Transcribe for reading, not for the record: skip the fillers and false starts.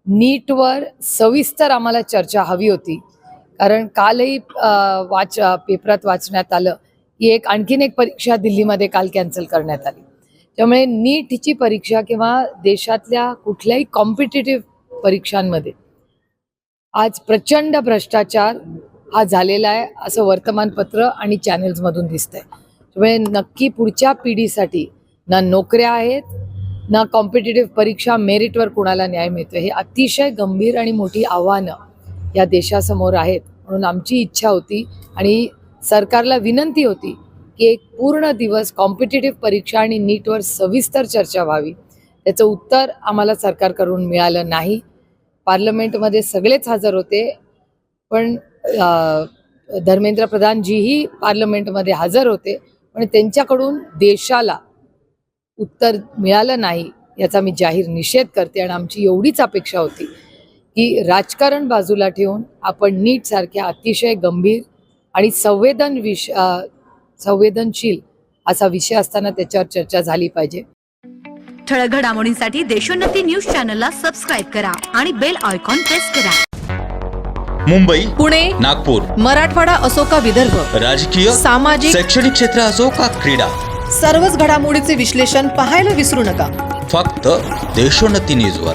नीटवर सविस्तर आम्हाला चर्चा हवी होती, कारण कालही पेपरात वाचण्यात आलं की आणखीन एक परीक्षा दिल्लीमध्ये काल कॅन्सल करण्यात आली. त्यामुळे नीटची परीक्षा किंवा देशातल्या कुठल्याही कॉम्पिटिटिव्ह परीक्षांमध्ये आज प्रचंड भ्रष्टाचार हा झालेला आहे असं वर्तमानपत्र आणि चॅनेल्समधून दिसतंय. त्यामुळे नक्की पुढच्या पिढीसाठी ना नोकऱ्या आहेत ना कॉम्पिटिटिव्ह परीक्षा मेरिटवर कुणाला न्याय मिळतो. हे अतिशय गंभीर आणि मोठी आव्हानं या देशासमोर आहेत. म्हणून आमची इच्छा होती आणि सरकारला विनंती होती की एक पूर्ण दिवस कॉम्पिटिटिव्ह परीक्षा आणि नीटवर सविस्तर चर्चा व्हावी. त्याचं उत्तर आम्हाला सरकारकडून मिळालं नाही. पार्लमेंटमध्ये सगळेच हजर होते, पण धर्मेंद्र प्रधानजीही पार्लमेंटमध्ये हजर होते, पण त्यांच्याकडून देशाला उत्तर मिळालं नाही याचा मी जाहीर निषेध करते. आणि आमची एवढीच अपेक्षा होती की राजकारण बाजूला ठेवून आपण नीट सारख्या अतिशय गंभीर आणि संवेदनशील असा विषय असताना त्याच्यावर चर्चा झाली पाहिजे. ठळक घडामोडींसाठी देशोन्नती न्यूज चॅनलला सबस्क्राईब करा आणि बेल आयकॉन प्रेस करा. मुंबई, पुणे, नागपूर, मराठवाडा असो का विदर्भ, राजकीय, सामाजिक, शैक्षणिक क्षेत्र असो का क्रीडा, सर्वच घडामोडीचे विश्लेषण पाहायला विसरू नका. फक्त देशोन्नती न्यूजवर.